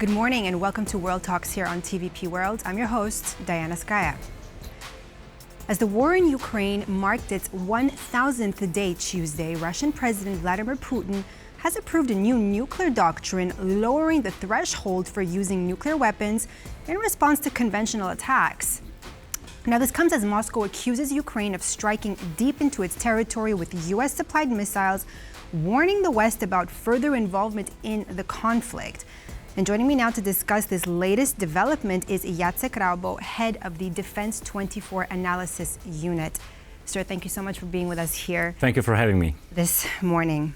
Good morning and welcome to World Talks here on TVP World. I'm your host, Diana Skaya. As the war in Ukraine marked its 1,000th day Tuesday, Russian President Vladimir Putin has approved a new nuclear doctrine lowering the threshold for using nuclear weapons in response to conventional attacks. Now, this comes as Moscow accuses Ukraine of striking deep into its territory with US-supplied missiles, warning the West about further involvement in the conflict. And joining me now to discuss this latest development is Jacek Raubo, head of the Defense 24 Analysis Unit. Sir, thank you so much for being with us here. Thank you for having me. This morning.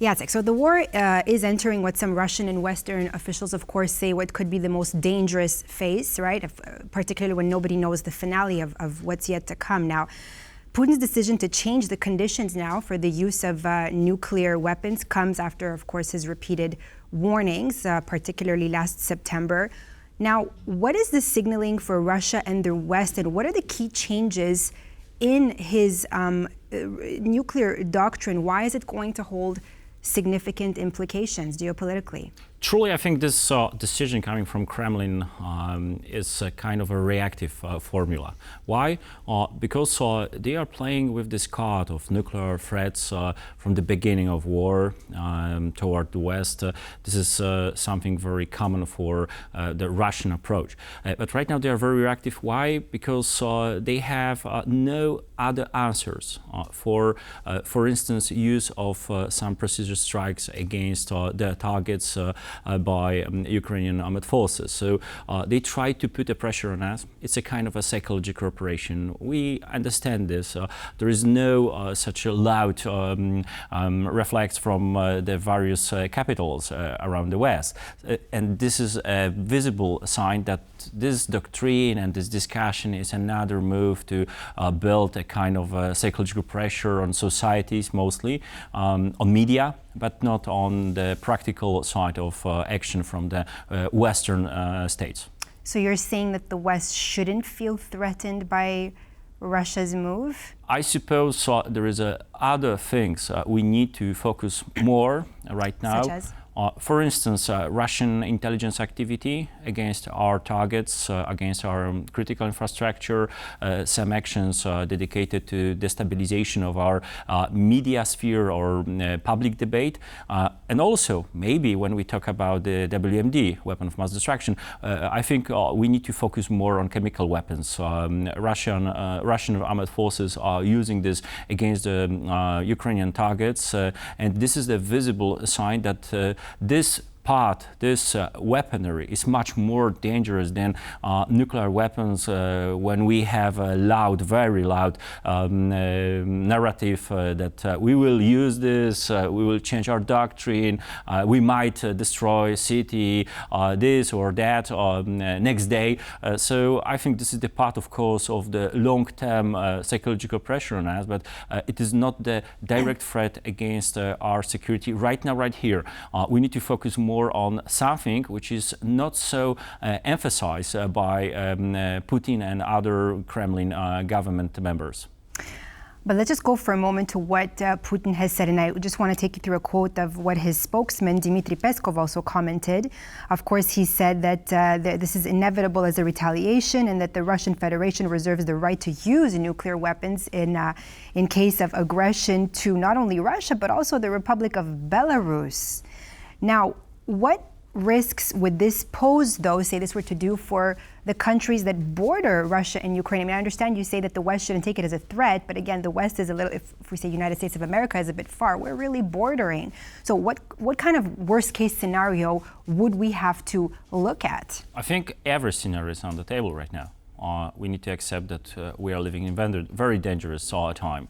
Jacek, so the war is entering what some Russian and Western officials, of course, say what could be the most dangerous phase, right? Particularly when nobody knows the finale of what's yet to come. Now, Putin's decision to change the conditions now for the use of nuclear weapons comes after, of course, his repeated warnings, particularly last September. Now, what is this signaling for Russia and the West, and what are the key changes in his nuclear doctrine? Why is it going to hold significant implications geopolitically? Truly, I think this decision coming from Kremlin is a kind of a reactive formula. Why? Because they are playing with this card of nuclear threats from the beginning of war toward the West. This is something very common for the Russian approach. But right now they are very reactive. Why? Because they have no other answers for instance, use of some precision strikes against their targets by Ukrainian armed forces. So they try to put a pressure on us. It's a kind of a psychological operation. We understand this. There is no such a loud reflex from the various capitals around the West. And this is a visible sign that this doctrine and this discussion is another move to build a kind of psychological pressure on societies, mostly on media, but not on the practical side of action from the Western states. So you're saying that the West shouldn't feel threatened by Russia's move? I suppose there is other things we need to focus more right now. Such as? For instance, Russian intelligence activity against our targets, against our critical infrastructure, some actions dedicated to destabilization of our media sphere or public debate, and also maybe when we talk about the WMD, weapon of mass destruction, I think we need to focus more on chemical weapons. Russian armed forces are using this against the Ukrainian targets, and this is the visible sign that this weaponry is much more dangerous than nuclear weapons when we have a loud, very loud narrative that we will use this, we will change our doctrine, we might destroy a city, this or that next day. So I think this is the part, of course, of the long-term psychological pressure on us, but it is not the direct threat against our security right now, right here. We need to focus more on something which is not so emphasized by Putin and other Kremlin government members. But let's just go for a moment to what Putin has said, and I just want to take you through a quote of what his spokesman, Dmitry Peskov, also commented. Of course, he said that this is inevitable as a retaliation and that the Russian Federation reserves the right to use nuclear weapons in case of aggression to not only Russia, but also the Republic of Belarus. Now, what risks would this pose, though, say this were to do for the countries that border Russia and Ukraine? I mean, I understand you say that the West shouldn't take it as a threat, but again, the West is a little, if we say United States of America is a bit far, we're really bordering. So what kind of worst case scenario would we have to look at? I think every scenario is on the table right now. We need to accept that we are living in very dangerous time.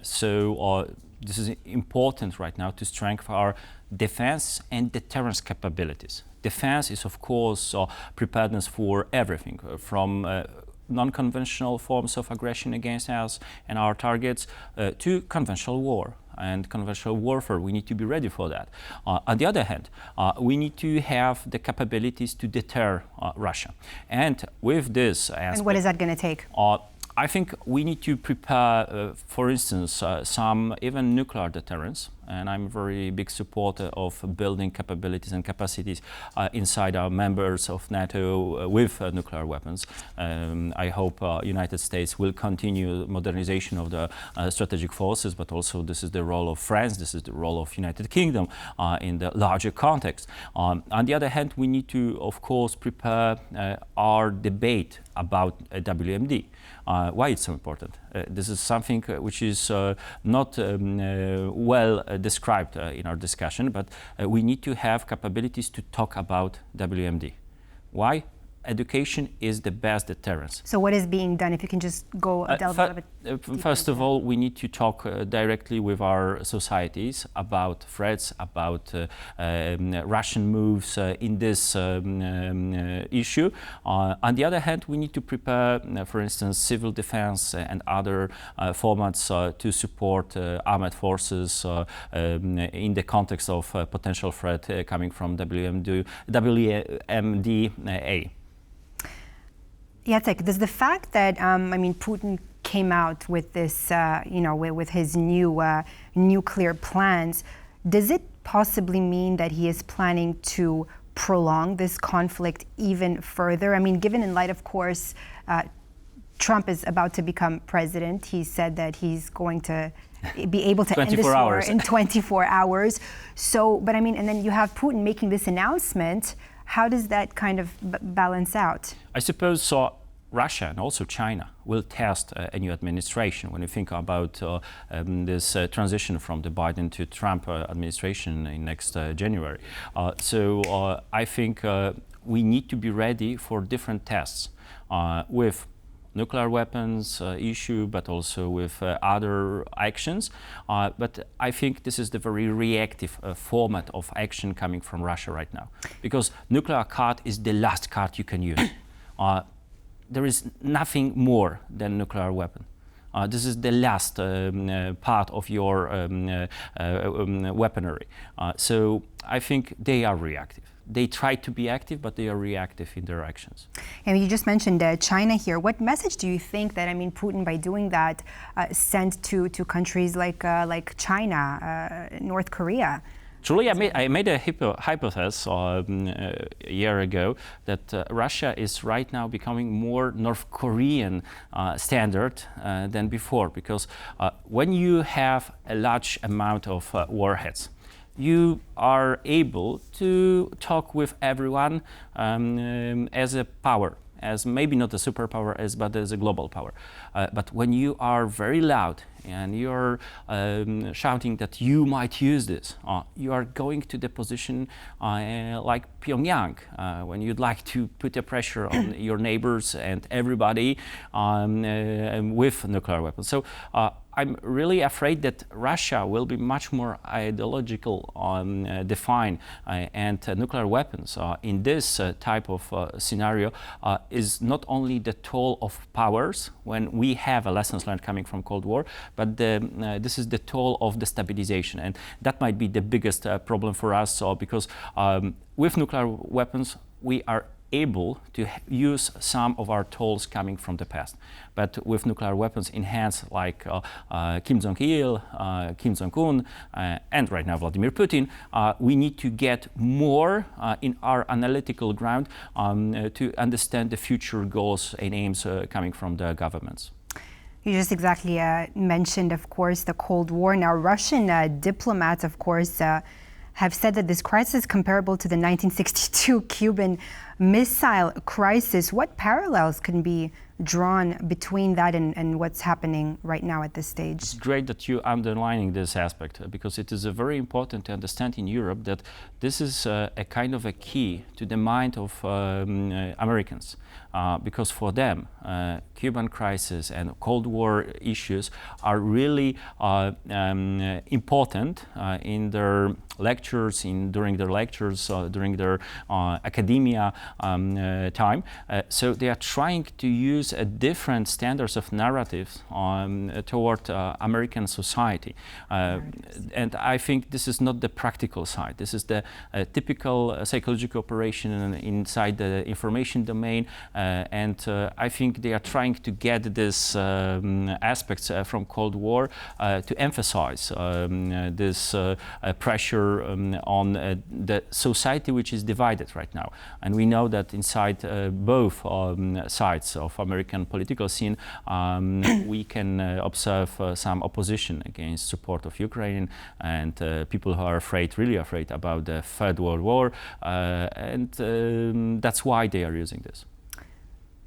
So this is important right now to strengthen our defense and deterrence capabilities. Defense is, of course, preparedness for everything, from non-conventional forms of aggression against us and our targets to conventional war. And conventional warfare, we need to be ready for that. On the other hand, we need to have the capabilities to deter Russia. And with this aspect, and what is that going to take? I think we need to prepare, for instance, some even nuclear deterrence and I'm a very big supporter of building capabilities and capacities inside our members of NATO with nuclear weapons. I hope United States will continue modernization of the strategic forces, but also this is the role of France, this is the role of United Kingdom in the larger context. On the other hand, we need to, of course, prepare our debate about WMD. Why it's so important? This is something which is not well described in our discussion, but we need to have capabilities to talk about WMD. Why? Education is the best deterrence. So what is being done? If you can just go delve a little bit deeper. First of all, we need to talk directly with our societies about threats, about Russian moves in this issue. On the other hand, we need to prepare, for instance, civil defense and other formats to support armed forces in the context of potential threat coming from WMDA. Jacek, does the fact that Putin came out with this, with his new nuclear plans, does it possibly mean that he is planning to prolong this conflict even further? I mean, given in light, of course, Trump is about to become president. He said that he's going to be able to end this war in 24 hours. So, but and then you have Putin making this announcement. How does that kind of balance out? I suppose Russia and also China will test a new administration. When you think about this transition from the Biden to Trump administration in next January. So I think we need to be ready for different tests with nuclear weapons issue, but also with other actions. But I think this is the very reactive format of action coming from Russia right now. Because nuclear card is the last card you can use. There is nothing more than nuclear weapon. This is the last part of your weaponry. So I think they are reactive. They try to be active, but they are reactive in their actions. And you just mentioned China here. What message do you think that Putin, by doing that, sent to countries like China, North Korea? Truly, I made a hypothesis a year ago that Russia is right now becoming more North Korean standard than before, because when you have a large amount of warheads, you are able to talk with everyone as a power, as maybe not a superpower, but as a global power. But when you are very loud and you're shouting that you might use this, you are going to the position like Pyongyang, when you'd like to put a pressure on your neighbors and everybody with nuclear weapons. So I'm really afraid that Russia will be much more ideological defined, and nuclear weapons in this type of scenario is not only the toll of powers when we have a lessons learned coming from Cold War, but this is the toll of destabilization, and that might be the biggest problem for us, because with nuclear weapons we are able to use some of our tools coming from the past. But with nuclear weapons in hands like Kim Jong-il, Kim Jong-un, and right now Vladimir Putin, we need to get more in our analytical ground to understand the future goals and aims coming from the governments. You just exactly mentioned, of course, the Cold War. Now, Russian diplomats, of course, have said that this crisis is comparable to the 1962 Cuban Missile Crisis. What parallels can be drawn between that and what's happening right now at this stage? It's great that you're underlining this aspect, because it is very important to understand in Europe that this is a kind of a key to the mind of Americans, because for them, Cuban crisis and Cold War issues are really important in their lectures, during their academia time. So they are trying to use use different standards of narratives toward American society. And I think this is not the practical side. This is the typical psychological operation inside the information domain. And I think they are trying to get these aspects from Cold War to emphasize this pressure on the society which is divided right now. And we know that inside both sides of American political scene, we can observe some opposition against support of Ukraine, and people who are afraid, really afraid about the Third World War, and that's why they are using this.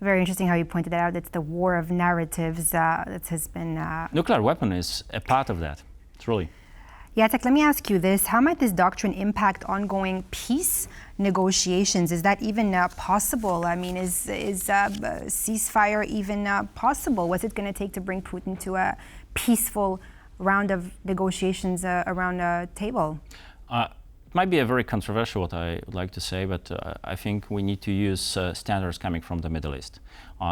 Very interesting how you pointed that out. It's the war of narratives that has been... Nuclear weapon is a part of that, truly. Jacek, let me ask you this. How might this doctrine impact ongoing peace negotiations? Is that even possible? I mean, is ceasefire even possible? What's it going to take to bring Putin to a peaceful round of negotiations around a table? It might be a very controversial what I would like to say, but I think we need to use standards coming from the Middle East.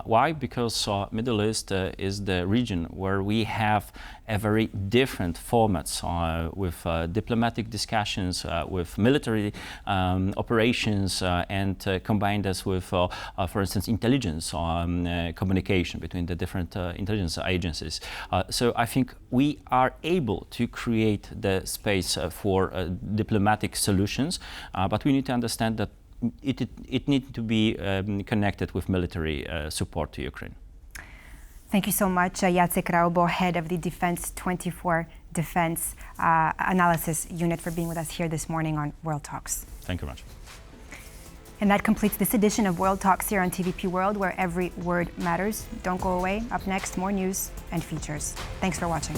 Why? Because Middle East is the region where we have a very different formats with diplomatic discussions, with military operations, and combined us with, for instance, intelligence communication between the different intelligence agencies. So I think we are able to create the space for diplomatic solutions, but we need to understand that it needs to be connected with military support to Ukraine. Thank you so much, Jacek Raubo, head of the Defense 24 Defense Analysis Unit, for being with us here this morning on World Talks. Thank you very much. And that completes this edition of World Talks here on TVP World, where every word matters. Don't go away. Up next, more news and features. Thanks for watching.